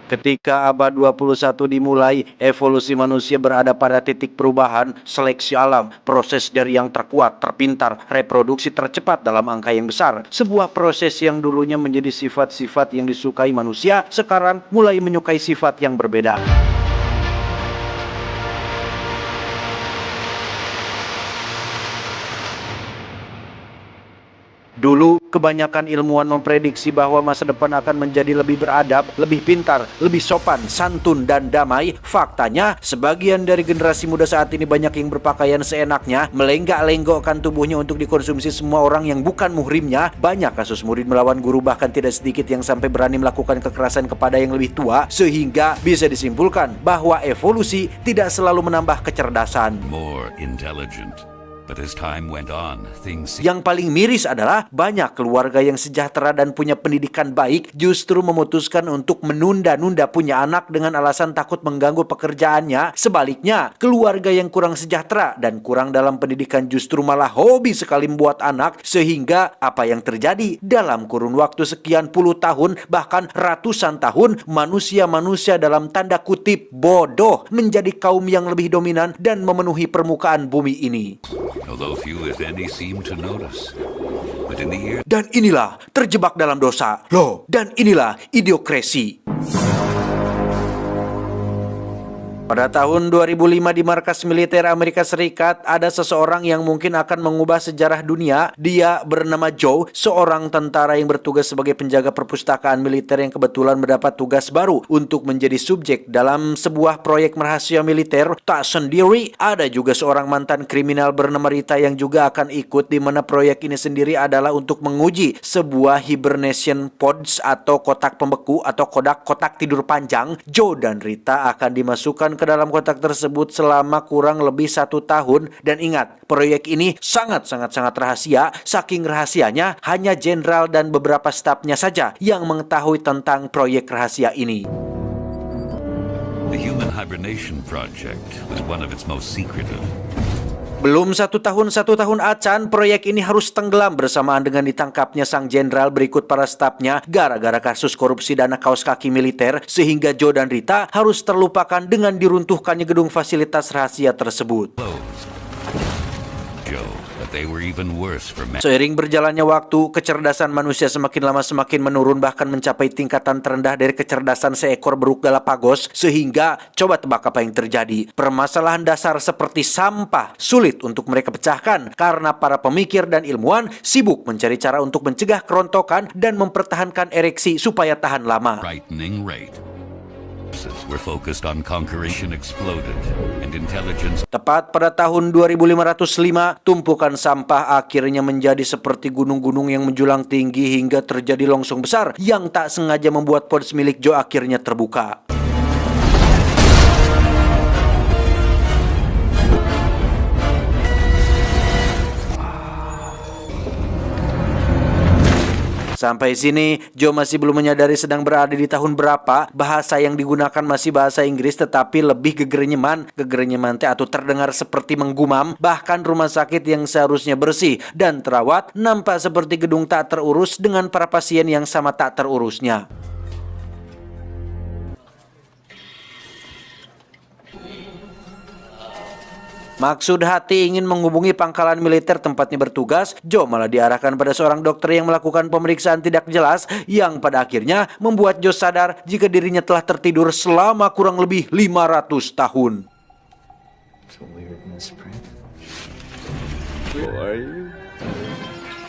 Ketika abad 21 dimulai, evolusi manusia berada pada titik perubahan, seleksi alam, proses dari yang terkuat, terpintar, reproduksi tercepat dalam angka yang besar. Sebuah proses yang dulunya menjadi sifat-sifat yang disukai manusia, sekarang mulai menyukai sifat yang berbeda. Dulu, kebanyakan ilmuwan memprediksi bahwa masa depan akan menjadi lebih beradab, lebih pintar, lebih sopan, santun, dan damai. Faktanya, sebagian dari generasi muda saat ini banyak yang berpakaian seenaknya, melenggak-lenggokkan tubuhnya untuk dikonsumsi semua orang yang bukan muhrimnya. Banyak kasus murid melawan guru, bahkan tidak sedikit yang sampai berani melakukan kekerasan kepada yang lebih tua, sehingga bisa disimpulkan bahwa evolusi tidak selalu menambah kecerdasan. More intelligent. But as time went on, Yang paling miris adalah banyak keluarga yang sejahtera dan punya pendidikan baik justru memutuskan untuk menunda-nunda punya anak dengan alasan takut mengganggu pekerjaannya. Sebaliknya, keluarga yang kurang sejahtera dan kurang dalam pendidikan justru malah hobi sekali membuat anak, sehingga apa yang terjadi dalam kurun waktu sekian puluh tahun bahkan ratusan tahun, manusia-manusia dalam tanda kutip bodoh menjadi kaum yang lebih dominan dan memenuhi permukaan bumi ini. although few if any seem to notice. But in the year Dan inilah terjebak dalam dosa. Loh, dan inilah idiokrasi. Pada tahun 2005 di markas militer Amerika Serikat, ada seseorang yang mungkin akan mengubah sejarah dunia. Dia bernama Joe, seorang tentara yang bertugas sebagai penjaga perpustakaan militer yang kebetulan mendapat tugas baru untuk menjadi subjek dalam sebuah proyek rahasia militer. Tak sendiri, ada juga seorang mantan kriminal bernama Rita yang juga akan ikut, di mana proyek ini sendiri adalah untuk menguji sebuah hibernation pods atau kotak pembeku atau kotak tidur panjang. Joe dan Rita akan dimasukkan ke dalam kotak tersebut selama kurang lebih 1 tahun. Dan ingat, proyek ini sangat rahasia. Saking rahasianya, hanya jenderal dan beberapa stafnya saja yang mengetahui tentang proyek rahasia ini. the Human Hibernation Project was one of its most secretive. Belum 1 tahun acan, proyek ini harus tenggelam bersamaan dengan ditangkapnya sang jenderal berikut para stafnya gara-gara kasus korupsi dana kaos kaki militer, sehingga Joe dan Rita harus terlupakan dengan diruntuhkannya gedung fasilitas rahasia tersebut. Joe, but they were even worse for men. Seiring berjalannya waktu, kecerdasan manusia semakin lama semakin menurun, bahkan mencapai tingkatan terendah dari kecerdasan seekor beruk Galapagos, sehingga coba tebak apa yang terjadi. Permasalahan dasar seperti sampah sulit untuk mereka pecahkan karena para pemikir dan ilmuwan sibuk mencari cara untuk mencegah kerontokan dan mempertahankan ereksi supaya tahan lama. Frightening rate. Were focused on conquering exploded and intelligence. Tepat pada tahun 2505, tumpukan sampah akhirnya menjadi seperti gunung-gunung yang menjulang tinggi hingga terjadi longsong besar yang tak sengaja membuat pods milik Joe akhirnya terbuka. Sampai sini, Joe masih belum menyadari sedang berada di tahun berapa. Bahasa yang digunakan masih bahasa Inggris, tetapi lebih gegerenyeman teh atau terdengar seperti menggumam. Bahkan rumah sakit yang seharusnya bersih dan terawat nampak seperti gedung tak terurus dengan para pasien yang sama tak terurusnya. Maksud hati ingin menghubungi pangkalan militer tempatnya bertugas, Joe malah diarahkan pada seorang dokter yang melakukan pemeriksaan tidak jelas yang pada akhirnya membuat Joe sadar jika dirinya telah tertidur selama kurang lebih 500 tahun.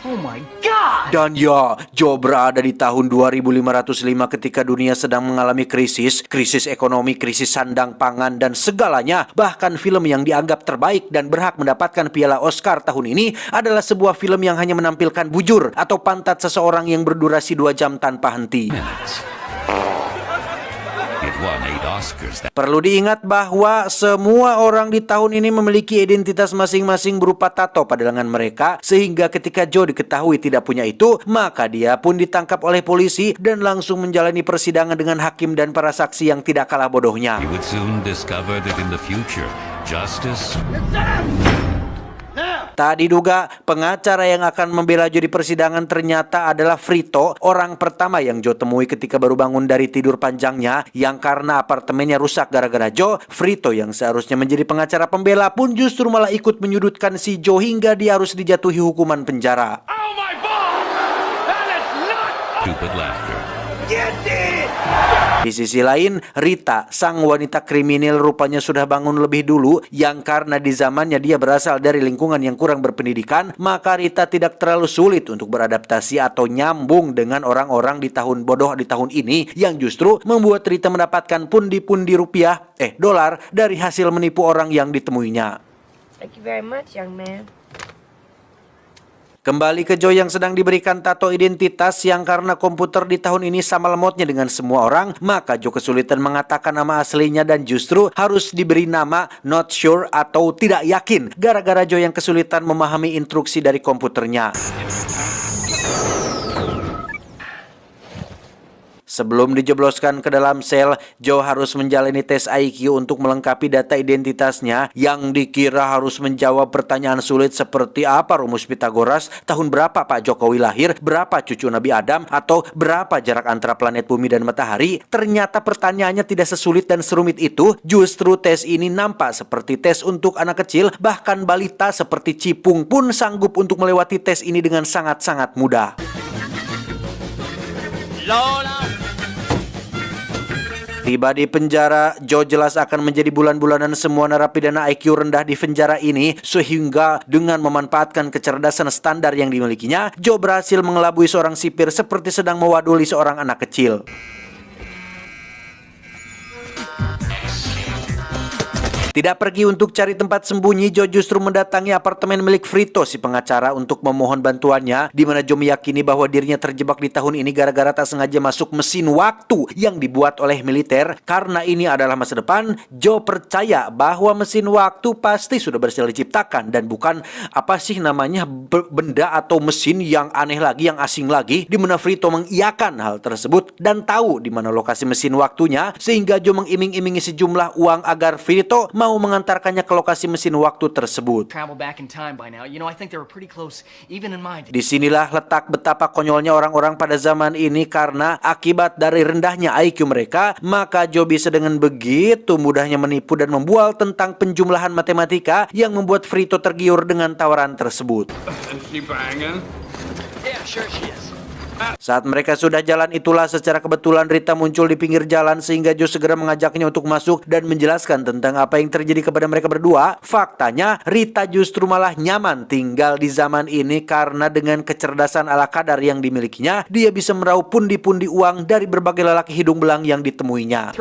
Oh my God! Dan ya, Joe berada di tahun 2505 ketika dunia sedang mengalami krisis ekonomi, krisis sandang pangan, dan segalanya. Bahkan film yang dianggap terbaik dan berhak mendapatkan piala Oscar tahun ini adalah sebuah film yang hanya menampilkan bujur atau pantat seseorang yang berdurasi 2 jam tanpa henti. It won 8 Oscars. Perlu diingat bahwa semua orang di tahun ini memiliki identitas masing-masing berupa tato pada lengan mereka, sehingga ketika Joe diketahui tidak punya itu, maka dia pun ditangkap oleh polisi dan langsung menjalani persidangan dengan hakim dan para saksi yang tidak kalah bodohnya. He would soon discover that in the future, justice Tak diduga, pengacara yang akan membela Joe di persidangan ternyata adalah Frito, orang pertama yang Joe temui ketika baru bangun dari tidur panjangnya, yang karena apartemennya rusak gara-gara Joe. Frito yang seharusnya menjadi pengacara pembela pun justru malah ikut menyudutkan si Joe hingga dia harus dijatuhi hukuman penjara. Oh my God! That is not... Stupid laughter. Di sisi lain, Rita, sang wanita kriminal rupanya sudah bangun lebih dulu, yang karena di zamannya dia berasal dari lingkungan yang kurang berpendidikan, maka Rita tidak terlalu sulit untuk beradaptasi atau nyambung dengan orang-orang di tahun bodoh di tahun ini, yang justru membuat Rita mendapatkan pundi-pundi dolar dari hasil menipu orang yang ditemuinya. Thank you very much, young man. Kembali ke Joe yang sedang diberikan tato identitas yang karena komputer di tahun ini sama lemotnya dengan semua orang, maka Joe kesulitan mengatakan nama aslinya dan justru harus diberi nama not sure atau tidak yakin gara-gara Joe yang kesulitan memahami instruksi dari komputernya. Sebelum dijebloskan ke dalam sel, Joe harus menjalani tes IQ untuk melengkapi data identitasnya yang dikira harus menjawab pertanyaan sulit seperti apa rumus Pitagoras, tahun berapa Pak Jokowi lahir, berapa cucu Nabi Adam, atau berapa jarak antara planet bumi dan matahari. Ternyata pertanyaannya tidak sesulit dan serumit itu. Justru tes ini nampak seperti tes untuk anak kecil, bahkan balita seperti Cipung pun sanggup untuk melewati tes ini dengan sangat-sangat mudah. Tiba di penjara, Joe jelas akan menjadi bulan-bulanan semua narapidana IQ rendah di penjara ini, sehingga dengan memanfaatkan kecerdasan standar yang dimilikinya, Joe berhasil mengelabui seorang sipir seperti sedang mewaduli seorang anak kecil. Tidak pergi untuk cari tempat sembunyi, Joe justru mendatangi apartemen milik Frito, si pengacara, untuk memohon bantuannya, di mana Joe meyakini bahwa dirinya terjebak di tahun ini gara-gara tak sengaja masuk mesin waktu yang dibuat oleh militer. Karena ini adalah masa depan, Joe percaya bahwa mesin waktu pasti sudah berhasil diciptakan dan bukan benda atau mesin yang aneh lagi, yang asing lagi, di mana Frito mengiyakan hal tersebut dan tahu di mana lokasi mesin waktunya, sehingga Joe mengiming-imingi sejumlah uang agar Frito mau mengantarkannya ke lokasi mesin waktu tersebut. Disinilah letak betapa konyolnya orang-orang pada zaman ini, karena akibat dari rendahnya IQ mereka, maka Joe bisa dengan begitu mudahnya menipu dan membual tentang penjumlahan matematika yang membuat Frito tergiur dengan tawaran tersebut. Saat mereka sudah jalan itulah secara kebetulan Rita muncul di pinggir jalan, sehingga Joe segera mengajaknya untuk masuk dan menjelaskan tentang apa yang terjadi kepada mereka berdua. Faktanya Rita justru malah nyaman tinggal di zaman ini karena dengan kecerdasan ala kadar yang dimilikinya, dia bisa meraup pundi-pundi uang dari berbagai lelaki hidung belang yang ditemuinya.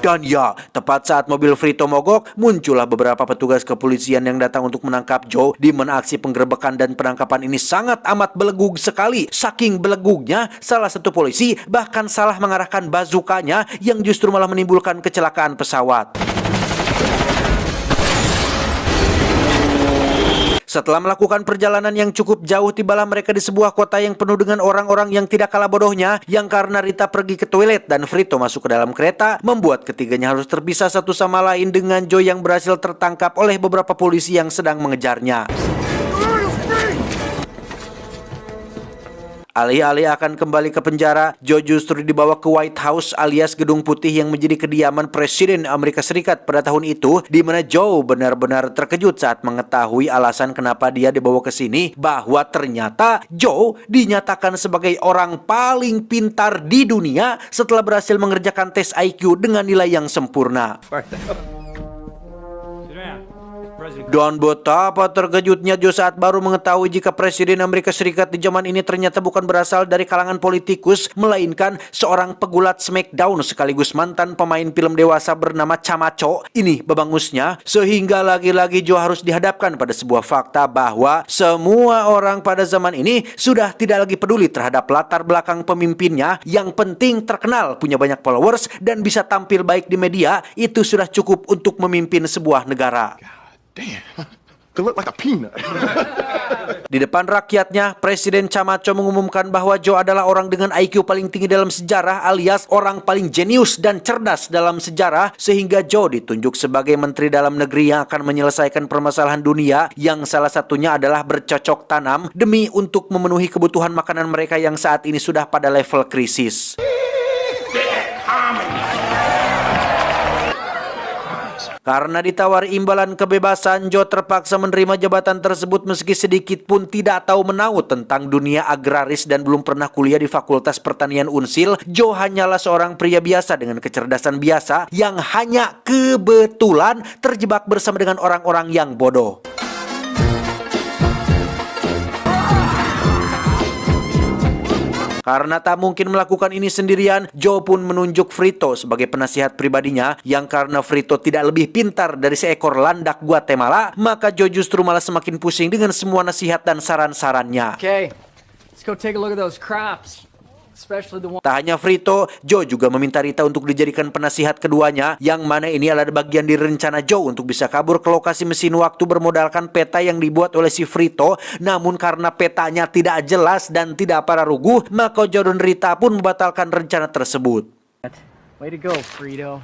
Dan ya, tepat saat mobil Frito mogok, muncullah beberapa petugas kepolisian yang datang untuk menangkap Joe, di mana aksi penggerebekan dan penangkapan ini sangat amat belegug sekali. Saking belegugnya, salah satu polisi bahkan salah mengarahkan bazukanya yang justru malah menimbulkan kecelakaan pesawat. Setelah melakukan perjalanan yang cukup jauh, tibalah mereka di sebuah kota yang penuh dengan orang-orang yang tidak kalah bodohnya, yang karena Rita pergi ke toilet dan Frito masuk ke dalam kereta, membuat ketiganya harus terpisah satu sama lain, dengan Joe yang berhasil tertangkap oleh beberapa polisi yang sedang mengejarnya. Alih-alih akan kembali ke penjara, Joe justru dibawa ke White House alias Gedung Putih yang menjadi kediaman Presiden Amerika Serikat pada tahun itu, di mana Joe benar-benar terkejut saat mengetahui alasan kenapa dia dibawa ke sini, bahwa ternyata Joe dinyatakan sebagai orang paling pintar di dunia setelah berhasil mengerjakan tes IQ dengan nilai yang sempurna. Dan betapa terkejutnya Joe saat baru mengetahui jika Presiden Amerika Serikat di zaman ini ternyata bukan berasal dari kalangan politikus, melainkan seorang pegulat Smackdown sekaligus mantan pemain film dewasa bernama Camacho. Ini babangusnya, sehingga lagi-lagi Joe harus dihadapkan pada sebuah fakta bahwa semua orang pada zaman ini sudah tidak lagi peduli terhadap latar belakang pemimpinnya. Yang penting terkenal, punya banyak followers, dan bisa tampil baik di media. Itu sudah cukup untuk memimpin sebuah negara. Damn, could look like a peanut. Di depan rakyatnya, Presiden Camacho mengumumkan bahwa Joe adalah orang dengan IQ paling tinggi dalam sejarah alias orang paling jenius dan cerdas dalam sejarah, sehingga Joe ditunjuk sebagai Menteri Dalam Negeri yang akan menyelesaikan permasalahan dunia yang salah satunya adalah bercocok tanam demi untuk memenuhi kebutuhan makanan mereka yang saat ini sudah pada level krisis. Karena ditawari imbalan kebebasan, Joe terpaksa menerima jabatan tersebut meski sedikit pun tidak tahu menahu tentang dunia agraris dan belum pernah kuliah di Fakultas Pertanian Unsil. Joe hanyalah seorang pria biasa dengan kecerdasan biasa yang hanya kebetulan terjebak bersama dengan orang-orang yang bodoh. Karena tak mungkin melakukan ini sendirian, Joe pun menunjuk Frito sebagai penasihat pribadinya yang karena Frito tidak lebih pintar dari seekor landak Guatemala, maka Joe justru malah semakin pusing dengan semua nasihat dan saran-sarannya. Okay, let's go take a look at those crops. Especially the one. Tak hanya Frito, Joe juga meminta Rita untuk dijadikan penasihat keduanya, yang mana ini adalah bagian dari rencana Joe untuk bisa kabur ke lokasi mesin waktu bermodalkan peta yang dibuat oleh si Frito. Namun karena petanya tidak jelas dan tidak pararuguh, maka Joe dan Rita pun membatalkan rencana tersebut. Way to go, Frito.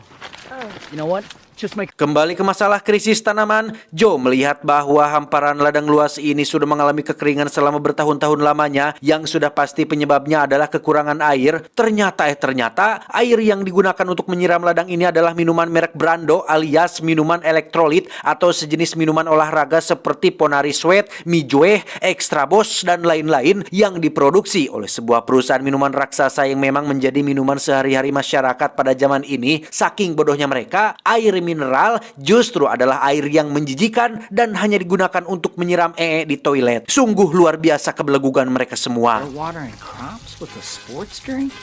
You know what? Just make. Kembali ke masalah krisis tanaman, Joe melihat bahwa hamparan ladang luas ini sudah mengalami kekeringan selama bertahun-tahun lamanya, yang sudah pasti penyebabnya adalah kekurangan air. Ternyata air yang digunakan untuk menyiram ladang ini adalah minuman merek Brando alias minuman elektrolit atau sejenis minuman olahraga seperti Ponari Sweat, Mijoe, Extra Boss, dan lain-lain yang diproduksi oleh sebuah perusahaan minuman raksasa yang memang menjadi minuman sehari-hari masyarakat pada zaman ini. Saking bodohnya mereka, air mineral justru adalah air yang menjijikan dan hanya digunakan untuk menyiram di toilet. Sungguh luar biasa kebelegugan mereka semua. They're watering crops with a sports drink?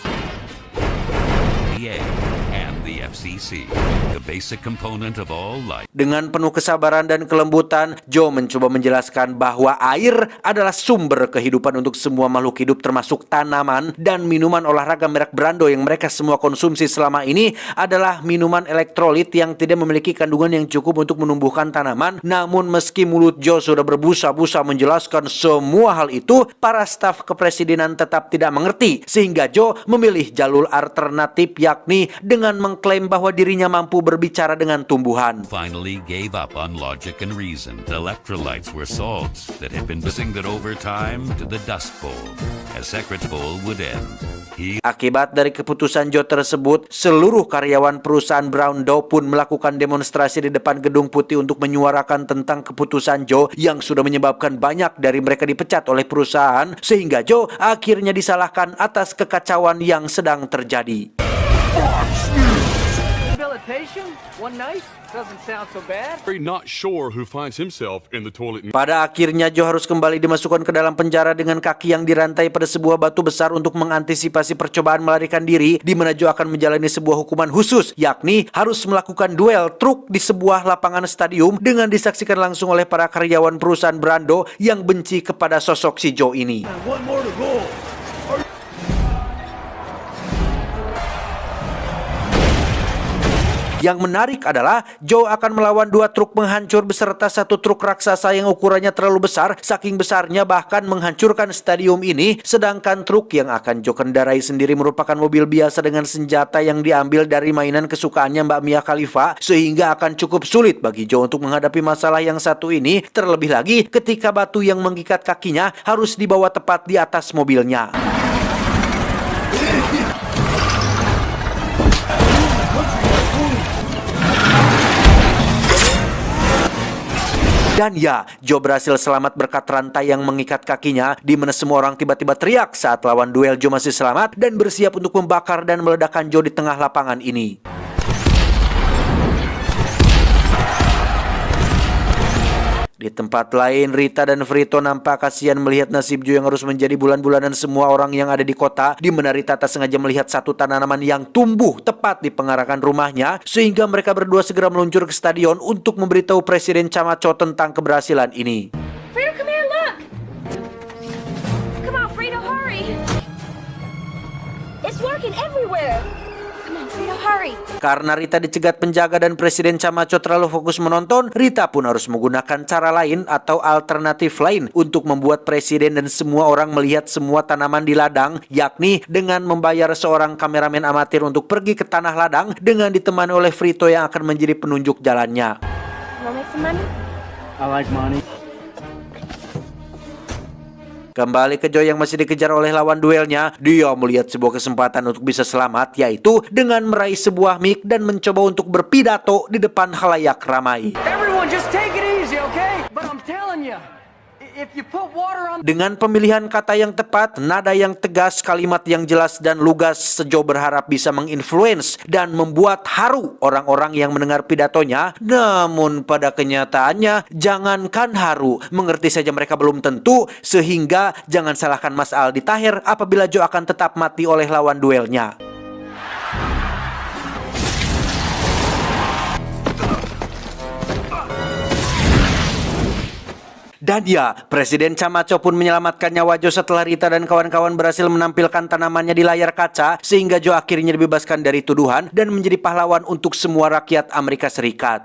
EA and the FCC, the basic component of all life. Dengan penuh kesabaran dan kelembutan, Joe mencoba menjelaskan bahwa air adalah sumber kehidupan untuk semua makhluk hidup termasuk tanaman, dan minuman olahraga merek Brando yang mereka semua konsumsi selama ini adalah minuman elektrolit yang tidak memiliki kandungan yang cukup untuk menumbuhkan tanaman. Namun meski mulut Joe sudah berbusa-busa menjelaskan semua hal itu, para staf kepresidenan tetap tidak mengerti, sehingga Joe memilih jalur alternatif, yakni dengan mengklaim bahwa dirinya mampu berbicara dengan tumbuhan. Finally gave up on logic and reason. Electrolytes were salts that had been singered over time to the Dust Bowl, as Secret's Bowl would end. Akibat dari keputusan Joe tersebut, seluruh karyawan perusahaan Brown Doe pun melakukan demonstrasi di depan Gedung Putih untuk menyuarakan tentang keputusan Joe yang sudah menyebabkan banyak dari mereka dipecat oleh perusahaan, sehingga Joe akhirnya disalahkan atas kekacauan yang sedang terjadi. Rehabilitation? One night? Doesn't sound so bad. Very not sure who finds himself in the toilet. Pada akhirnya Joe harus kembali dimasukkan ke dalam penjara dengan kaki yang dirantai pada sebuah batu besar untuk mengantisipasi percobaan melarikan diri, di mana Joe akan menjalani sebuah hukuman khusus, yakni harus melakukan duel truk di sebuah lapangan stadium dengan disaksikan langsung oleh para karyawan perusahaan Brando yang benci kepada sosok si Joe ini. Yang menarik adalah Joe akan melawan 2 truk penghancur beserta 1 truk raksasa yang ukurannya terlalu besar, saking besarnya bahkan menghancurkan stadium ini. Sedangkan truk yang akan Joe kendarai sendiri merupakan mobil biasa dengan senjata yang diambil dari mainan kesukaannya Mbak Mia Khalifa, sehingga akan cukup sulit bagi Joe untuk menghadapi masalah yang satu ini, terlebih lagi ketika batu yang mengikat kakinya harus dibawa tepat di atas mobilnya. Dan ya, Joe berhasil selamat berkat rantai yang mengikat kakinya, di mana semua orang tiba-tiba teriak saat lawan duel Joe masih selamat dan bersiap untuk membakar dan meledakkan Joe di tengah lapangan ini. Di tempat lain, Rita dan Frito nampak kasihan melihat nasib Joe yang harus menjadi bulan-bulanan semua orang yang ada di kota, di mana Rita tak sengaja melihat satu tanaman yang tumbuh tepat di pengarakan rumahnya, sehingga mereka berdua segera meluncur ke stadion untuk memberitahu Presiden Camacho tentang keberhasilan ini. Frito, come here, look! Come on, Frito, hurry! It's working everywhere! Come on, Frito, hurry. Karena Rita dicegat penjaga dan Presiden Camacho terlalu fokus menonton, Rita pun harus menggunakan cara lain atau alternatif lain untuk membuat Presiden dan semua orang melihat semua tanaman di ladang, yakni dengan membayar seorang kameramen amatir untuk pergi ke tanah ladang dengan ditemani oleh Frito yang akan menjadi penunjuk jalannya. Wanna make some money? I like money. Kembali ke Joe yang masih dikejar oleh lawan duelnya, dia melihat sebuah kesempatan untuk bisa selamat, yaitu dengan meraih sebuah mic dan mencoba untuk berpidato di depan khalayak ramai. Everyone, just take it easy, okay? But I'm telling you, if you put water on... Dengan pemilihan kata yang tepat, nada yang tegas, kalimat yang jelas dan lugas, Joe berharap bisa menginfluence dan membuat haru orang-orang yang mendengar pidatonya. Namun pada kenyataannya, jangankan haru, mengerti saja mereka belum tentu, sehingga jangan salahkan Mas Aldi Tahir apabila Joe akan tetap mati oleh lawan duelnya. Dan ya, Presiden Camacho pun menyelamatkan nyawa Joe setelah Rita dan kawan-kawan berhasil menampilkan tanamannya di layar kaca, sehingga Joe akhirnya dibebaskan dari tuduhan dan menjadi pahlawan untuk semua rakyat Amerika Serikat.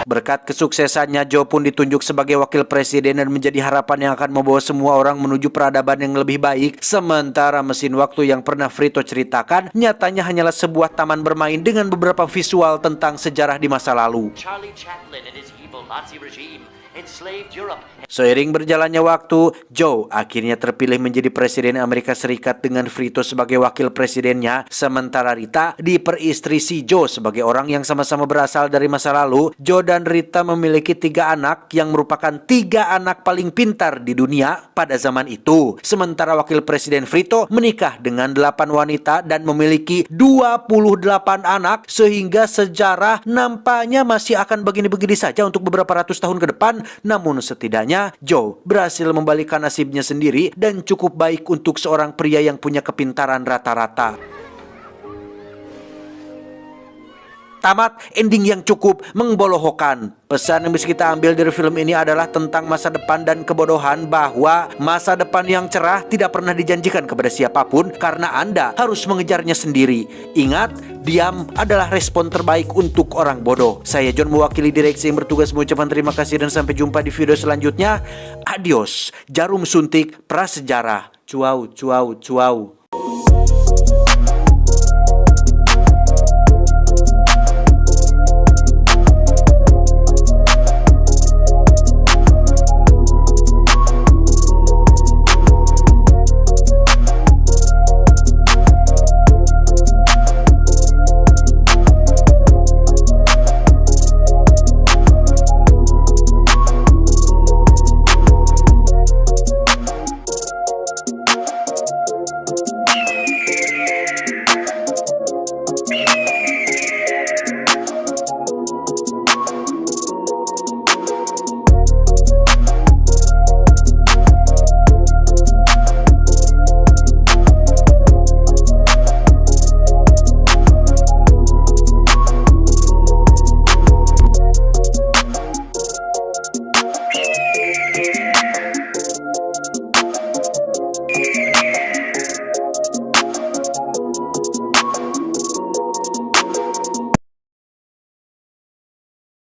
Berkat kesuksesannya, Joe pun ditunjuk sebagai wakil presiden dan menjadi harapan yang akan membawa semua orang menuju peradaban yang lebih baik. Sementara mesin waktu yang pernah Frito ceritakan nyatanya hanyalah sebuah taman bermain dengan beberapa visual tentang sejarah di masa lalu. Charlie Chaplin and his evil Nazi regime enslaved Europe. Seiring berjalannya waktu, Joe akhirnya terpilih menjadi Presiden Amerika Serikat dengan Frito sebagai wakil presidennya, sementara Rita diperistri si Joe sebagai orang yang sama-sama berasal dari masa lalu. Joe dan Rita memiliki 3 anak yang merupakan 3 anak paling pintar di dunia pada zaman itu. Sementara wakil presiden Frito menikah dengan 8 wanita dan memiliki 28 anak, sehingga sejarah nampaknya masih akan begini-begini saja untuk beberapa ratus tahun ke depan. Namun setidaknya Joe berhasil membalikkan nasibnya sendiri dan cukup baik untuk seorang pria yang punya kepintaran rata-rata. Tamat ending yang cukup mengbolohokan. Pesan yang bisa kita ambil dari film ini adalah tentang masa depan dan kebodohan, bahwa masa depan yang cerah tidak pernah dijanjikan kepada siapapun karena Anda harus mengejarnya sendiri. Ingat, diam adalah respon terbaik untuk orang bodoh. Saya John mewakili direksi yang bertugas mengucapkan terima kasih dan sampai jumpa di video selanjutnya. Adios. Jarum suntik prasejarah. Cuau, cuau, cuau.